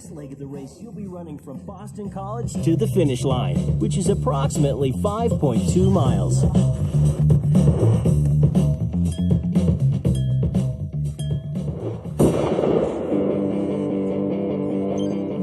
this leg of the race, you'll be running from Boston College to the finish line, which is approximately 5.2 miles.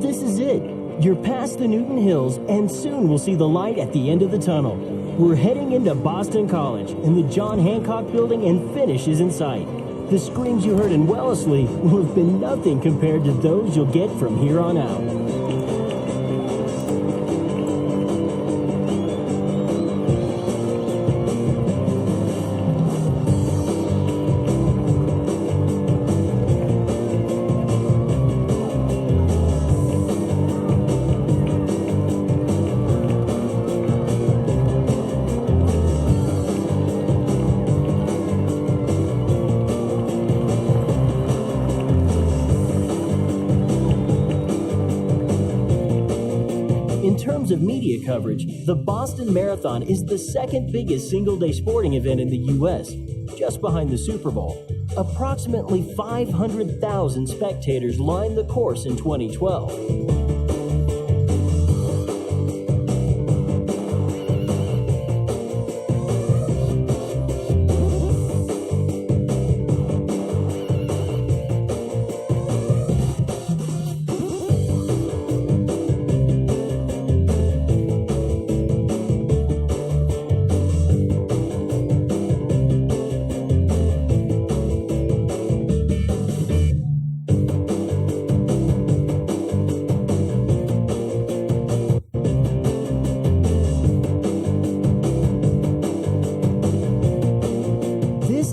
This is it. You're past the Newton Hills, and soon we'll see the light at the end of the tunnel. We're heading into Boston College, and the John Hancock Building, and finish is in sight. The screams you heard in Wellesley will have been nothing compared to those you'll get from here on out. In terms of media coverage, the Boston Marathon is the second biggest single-day sporting event in the U.S., just behind the Super Bowl. Approximately 500,000 spectators lined the course in 2012.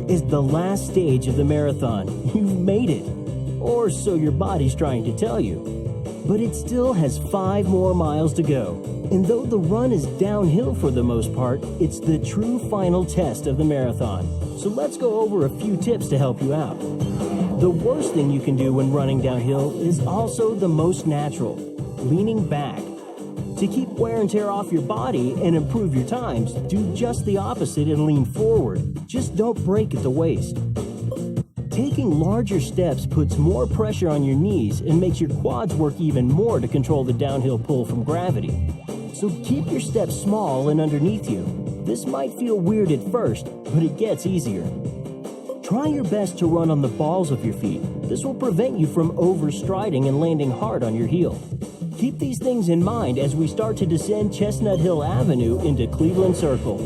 Is the last stage of the marathon. You've made it. Or so your body's trying to tell you. But it still has 5 more miles to go. And though the run is downhill for the most part, it's the true final test of the marathon. So let's go over a few tips to help you out. The worst thing you can do when running downhill is also the most natural, leaning back. To keep wear and tear off your body and improve your times, do just the opposite and lean forward. Just don't break at the waist. Taking larger steps puts more pressure on your knees and makes your quads work even more to control the downhill pull from gravity. So keep your steps small and underneath you. This might feel weird at first, but it gets easier. Try your best to run on the balls of your feet. This will prevent you from overstriding and landing hard on your heel. Keep these things in mind as we start to descend Chestnut Hill Avenue into Cleveland Circle.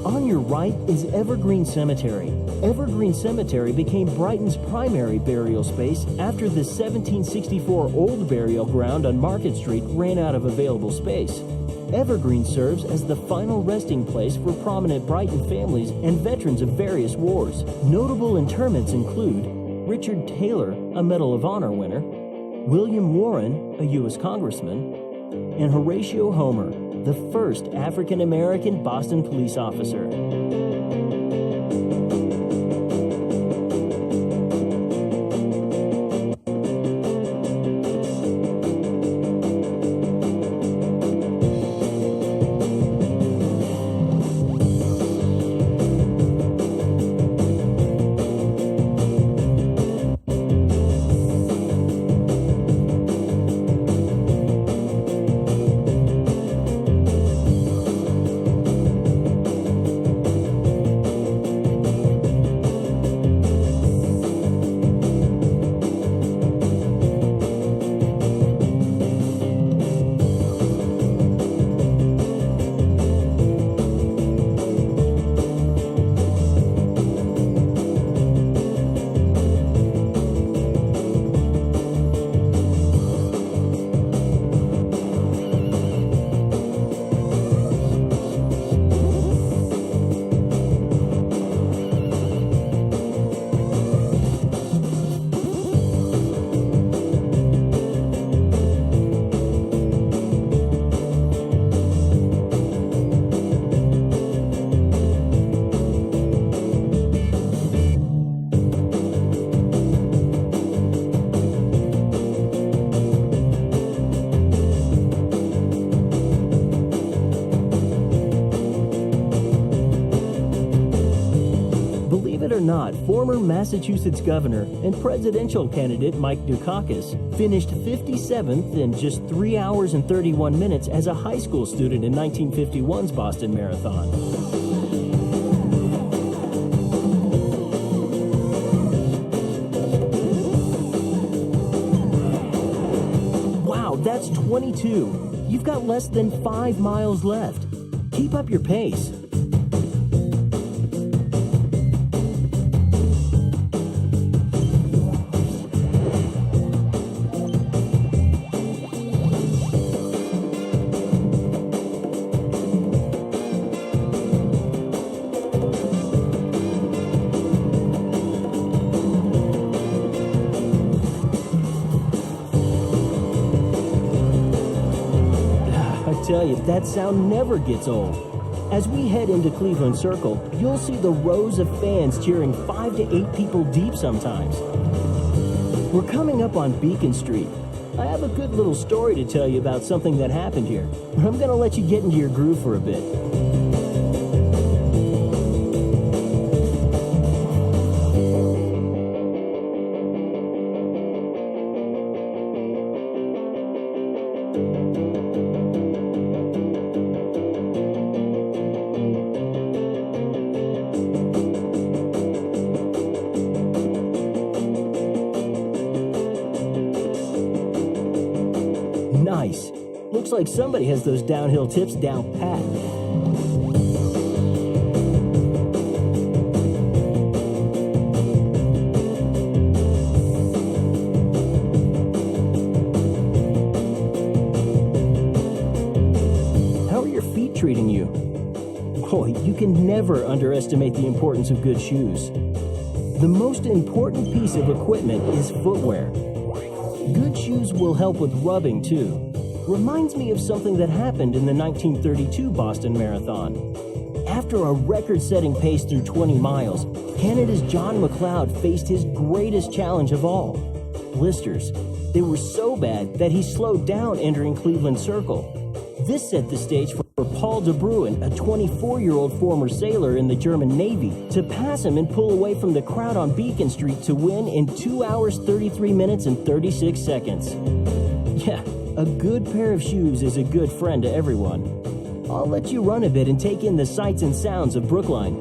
On your right is Evergreen Cemetery. Evergreen Cemetery became Brighton's primary burial space after the 1764 old burial ground on Market Street ran out of available space. Evergreen serves as the final resting place for prominent Brighton families and veterans of various wars. Notable interments include Richard Taylor, a Medal of Honor winner, William Warren, a U.S. Congressman, and Horatio Homer, the first African-American Boston police officer. not, former Massachusetts governor and presidential candidate Mike Dukakis finished 57th in just 3 hours and 31 minutes as a high school student in 1951's Boston Marathon. Wow, that's 22. You've got less than 5 miles left. Keep up your pace. Tell you, that sound never gets old. As we head into Cleveland Circle, you'll see the rows of fans cheering 5 to 8 people deep sometimes. We're coming up on Beacon Street. I have a good little story to tell you about something that happened here. I'm going to let you get into your groove for a bit. Nice. Looks like somebody has those downhill tips down pat. How are your feet treating you? Boy, you can never underestimate the importance of good shoes. The most important piece of equipment is footwear. Good shoes will help with rubbing, too. Reminds me of something that happened in the 1932 Boston Marathon. After a record-setting pace through 20 miles, Canada's John McLeod faced his greatest challenge of all: blisters. They were so bad that he slowed down entering Cleveland Circle. This set the stage for Paul de Bruin, a 24-year-old former sailor in the German Navy, to pass him and pull away from the crowd on Beacon Street to win in 2 hours, 33 minutes, and 36 seconds. Yeah, a good pair of shoes is a good friend to everyone. I'll let you run a bit and take in the sights and sounds of Brookline.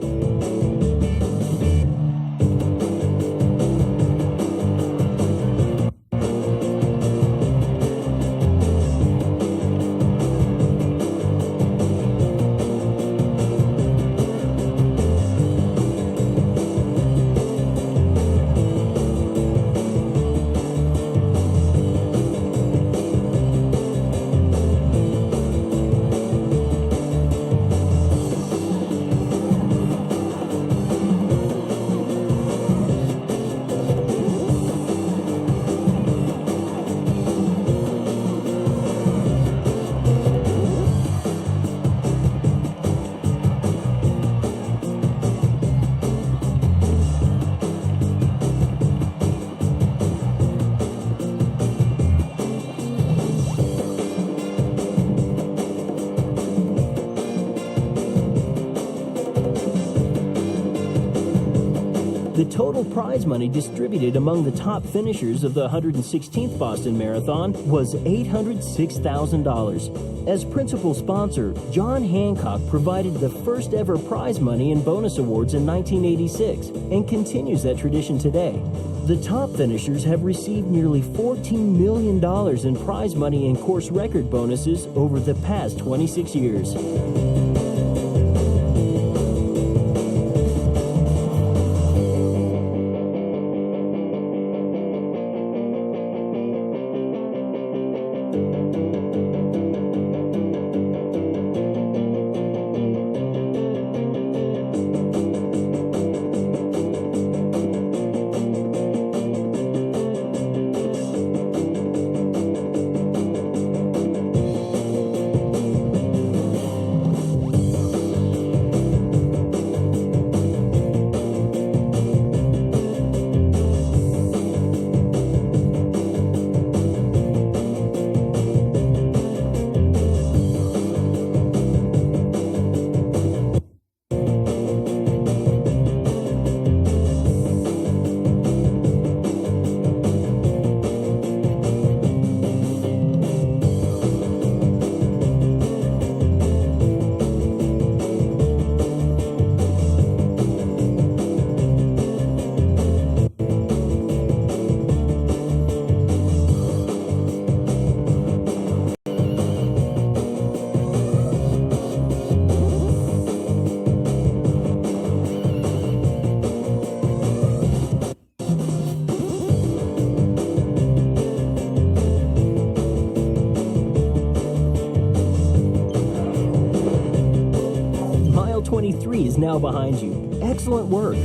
The total prize money distributed among the top finishers of the 116th Boston Marathon was $806,000. As principal sponsor, John Hancock provided the first ever prize money and bonus awards in 1986 and continues that tradition today. The top finishers have received nearly $14 million in prize money and course record bonuses over the past 26 years. now behind you. Excellent work.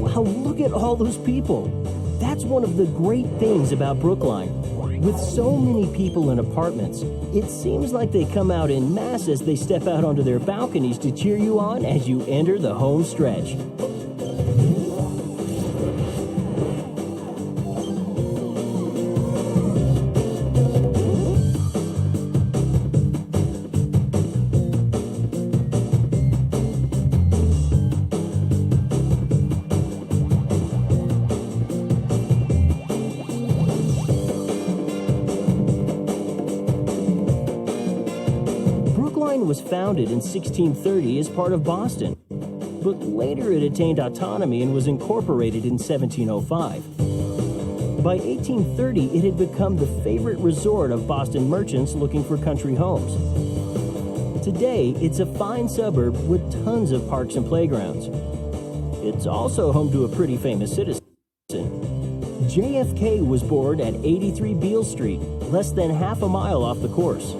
Wow, look at all those people. That's one of the great things about Brookline. With so many people in apartments, it seems like they come out en masse as they step out onto their balconies to cheer you on as you enter the home stretch. Brookline was founded in 1630 as part of Boston, but later it attained autonomy and was incorporated in 1705. By 1830, it had become the favorite resort of Boston merchants looking for country homes. Today, it's a fine suburb with tons of parks and playgrounds. It's also home to a pretty famous citizen. JFK was born at 83 Beale Street, less than half a mile off the course.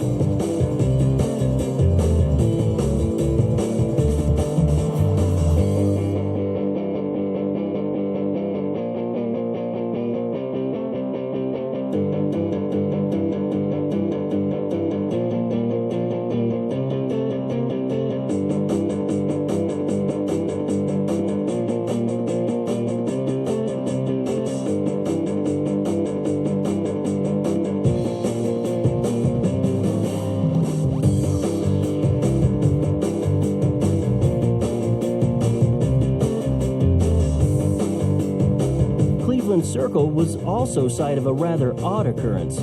Circle was also site of a rather odd occurrence.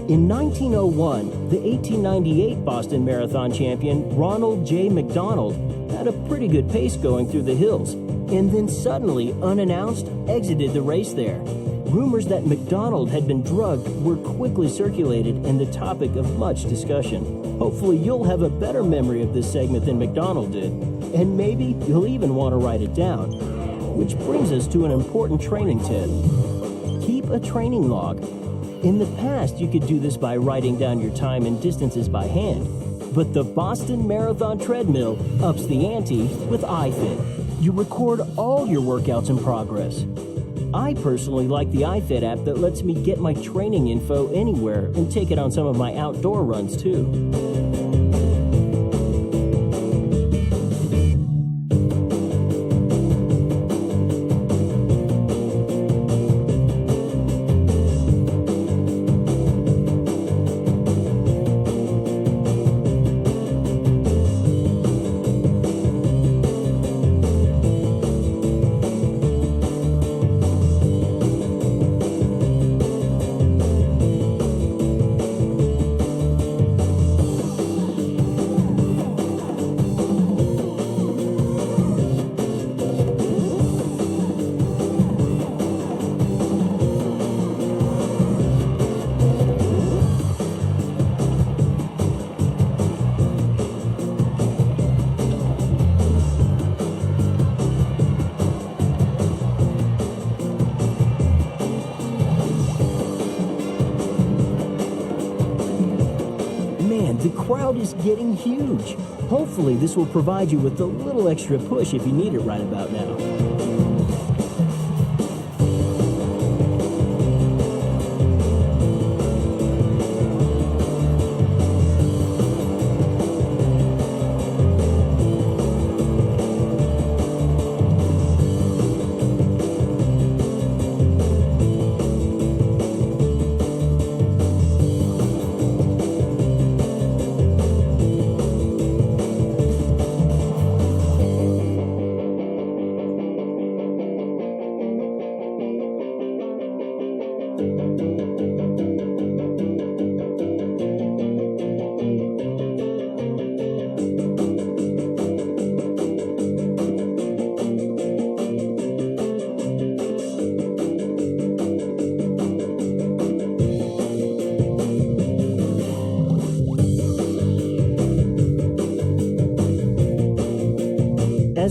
In 1901, the 1898 Boston Marathon champion Ronald J. McDonald had a pretty good pace going through the hills, and then suddenly, unannounced, exited the race there. Rumors that McDonald had been drugged were quickly circulated and the topic of much discussion. Hopefully you'll have a better memory of this segment than McDonald did, and maybe you'll even want to write it down. Which brings us to an important training tip. Keep a training log. In the past, you could do this by writing down your time and distances by hand, but the Boston Marathon treadmill ups the ante with iFit. You record all your workouts in progress. I personally like the iFit app that lets me get my training info anywhere and take it on some of my outdoor runs too. The crowd is getting huge. Hopefully this will provide you with a little extra push if you need it right about now.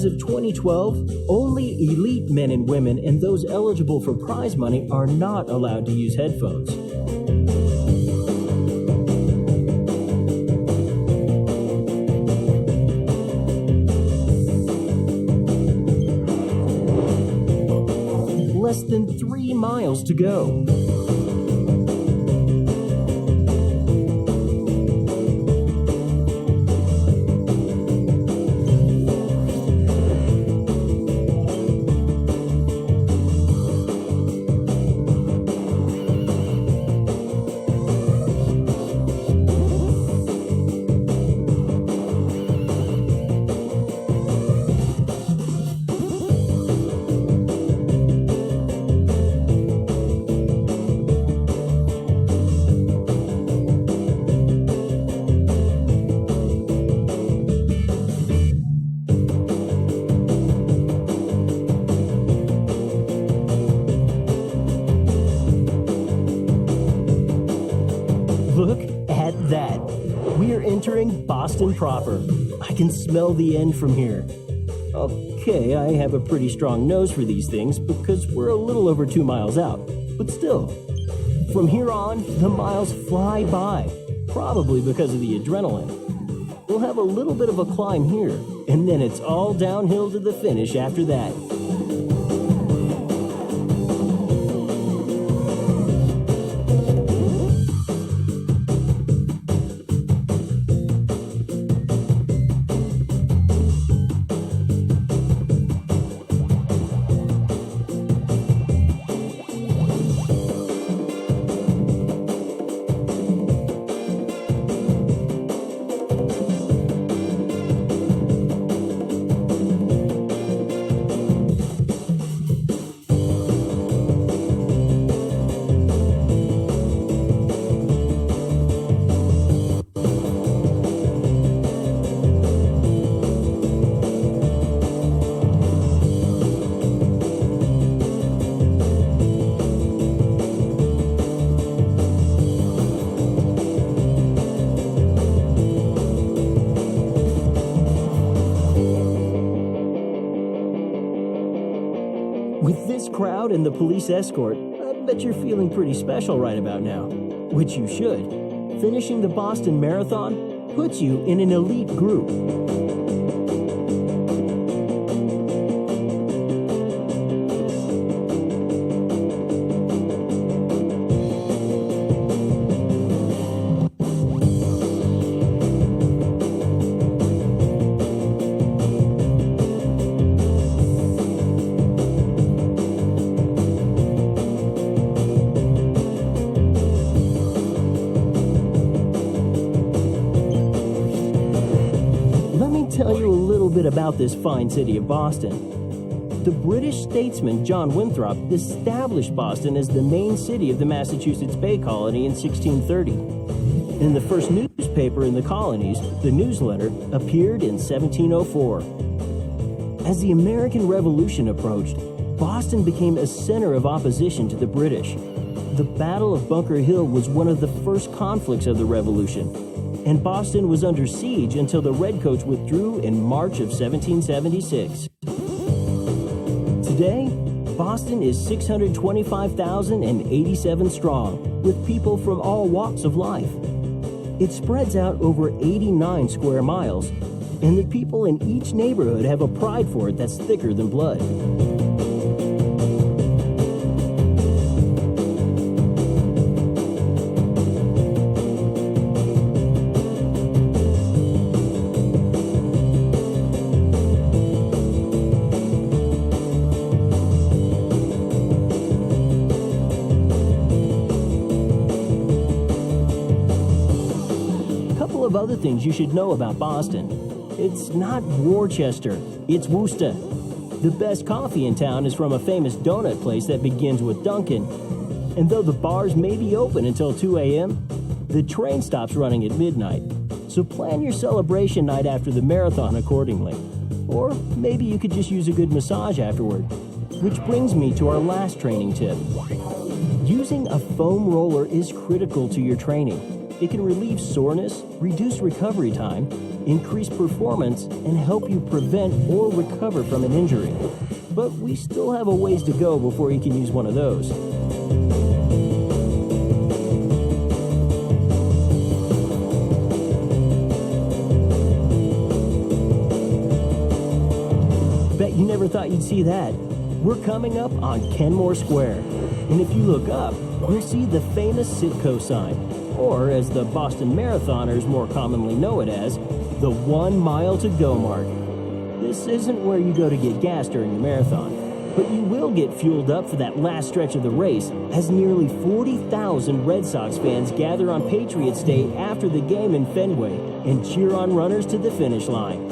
of 2012, only elite men and women and those eligible for prize money are not allowed to use headphones. Less than 3 miles to go. Look at that. We're entering Boston proper. I can smell the end from here. Okay, I have a pretty strong nose for these things because we're a little over 2 miles out. But still, from here on, the miles fly by, probably because of the adrenaline. We'll have a little bit of a climb here, and then it's all downhill to the finish after that. With this crowd and the police escort, I bet you're feeling pretty special right about now. Which you should. Finishing the Boston Marathon puts you in an elite group. Tell you a little bit about this fine city of Boston. The British statesman John Winthrop established Boston as the main city of the Massachusetts Bay Colony in 1630. And the first newspaper in the colonies, the Newsletter, appeared in 1704. As the American Revolution approached, Boston became a center of opposition to the British. The Battle of Bunker Hill was one of the first conflicts of the Revolution, and Boston was under siege until the Redcoats withdrew in March of 1776. Today, Boston is 625,087 strong, with people from all walks of life. It spreads out over 89 square miles, and the people in each neighborhood have a pride for it that's thicker than blood. Of other things you should know about Boston. It's not Worcester, it's Worcester. The best coffee in town is from a famous donut place that begins with Dunkin'. And though the bars may be open until 2 a.m., the train stops running at midnight. So plan your celebration night after the marathon accordingly. Or maybe you could just use a good massage afterward. Which brings me to our last training tip. Using a foam roller is critical to your training. It can relieve soreness, reduce recovery time, increase performance, and help you prevent or recover from an injury. But we still have a ways to go before you can use one of those. Bet you never thought you'd see that. We're coming up on Kenmore Square. And if you look up, you'll see the famous Citco sign, or as the Boston Marathoners more commonly know it as, the 1 mile to go mark. This isn't where you go to get gas during your marathon, but you will get fueled up for that last stretch of the race as nearly 40,000 Red Sox fans gather on Patriots Day after the game in Fenway and cheer on runners to the finish line.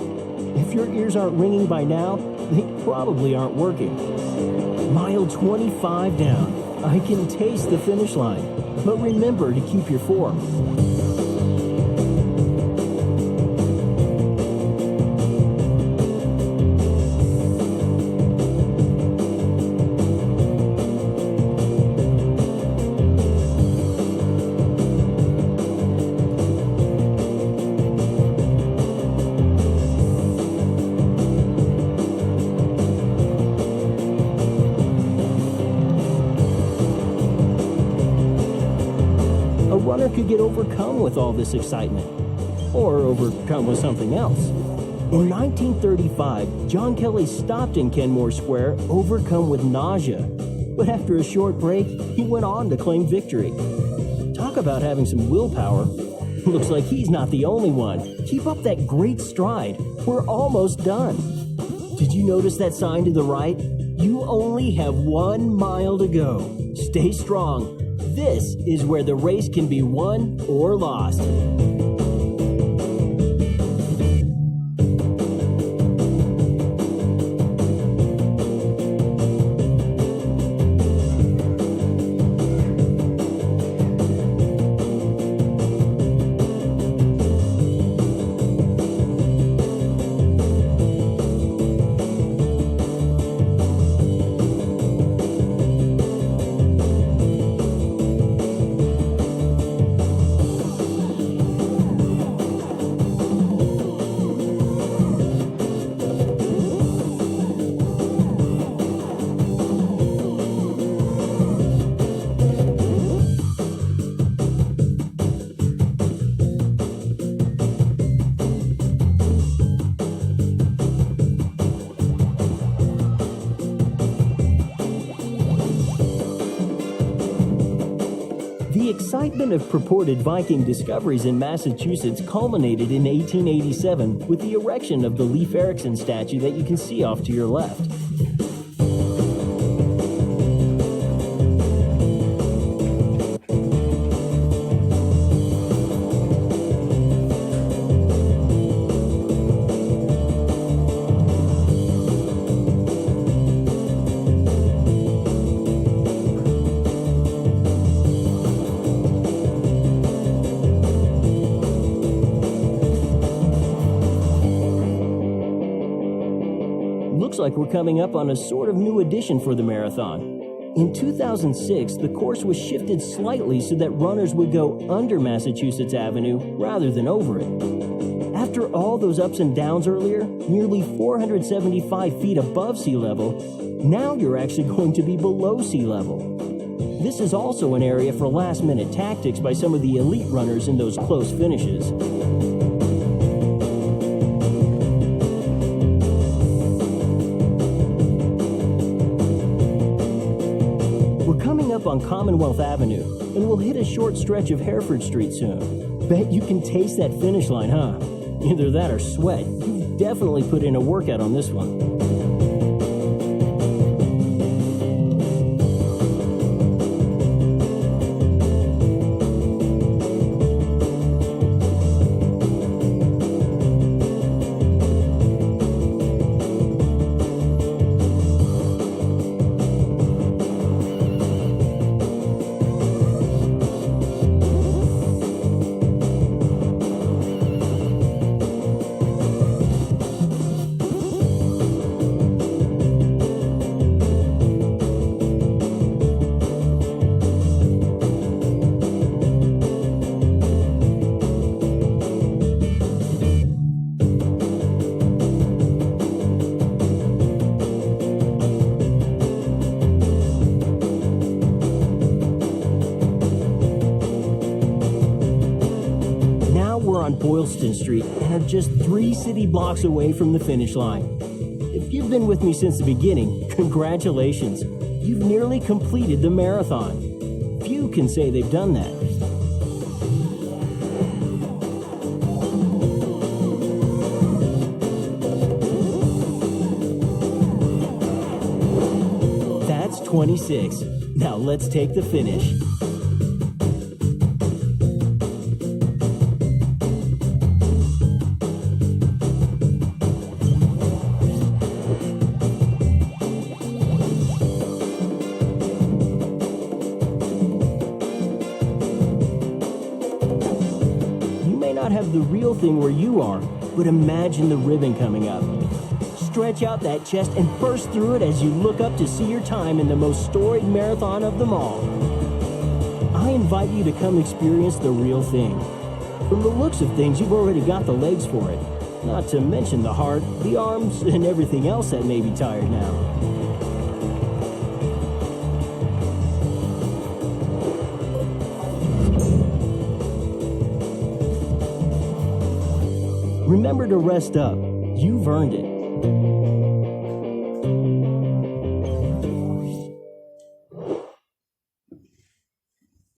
If your ears aren't ringing by now, they probably aren't working. Mile 25 down. I can taste the finish line, but remember to keep your form. Could get overcome with all this excitement, or overcome with something else. In 1935, John Kelly stopped in Kenmore Square, overcome with nausea. But after a short break, he went on to claim victory. Talk about having some willpower. Looks like he's not the only one. Keep up that great stride. We're almost done. Did you notice that sign to the right? You only have 1 mile to go. Stay strong. This is where the race can be won or lost. The excitement of purported Viking discoveries in Massachusetts culminated in 1887 with the erection of the Leif Erikson statue that you can see off to your left. Looks like we're coming up on a sort of new edition for the marathon. In 2006, the course was shifted slightly so that runners would go under Massachusetts Avenue rather than over it. After all those ups and downs earlier, nearly 475 feet above sea level, now you're actually going to be below sea level. This is also an area for last-minute tactics by some of the elite runners in those close finishes. On Commonwealth Avenue, and we'll hit a short stretch of Hereford Street soon. Bet you can taste that finish line, huh? Either that or sweat. You've definitely put in a workout on this one. on Boylston Street and are just 3 city blocks away from the finish line. If you've been with me since the beginning, congratulations. You've nearly completed the marathon. Few can say they've done that. That's 26. Now let's take the finish. Not have the real thing where you are, but imagine the ribbon coming up. Stretch out that chest and burst through it as you look up to see your time in the most storied marathon of them all. I invite you to come experience the real thing. From the looks of things, you've already got the legs for it, not to mention the heart, the arms, and everything else that may be tired now. Remember to rest up. You've earned it.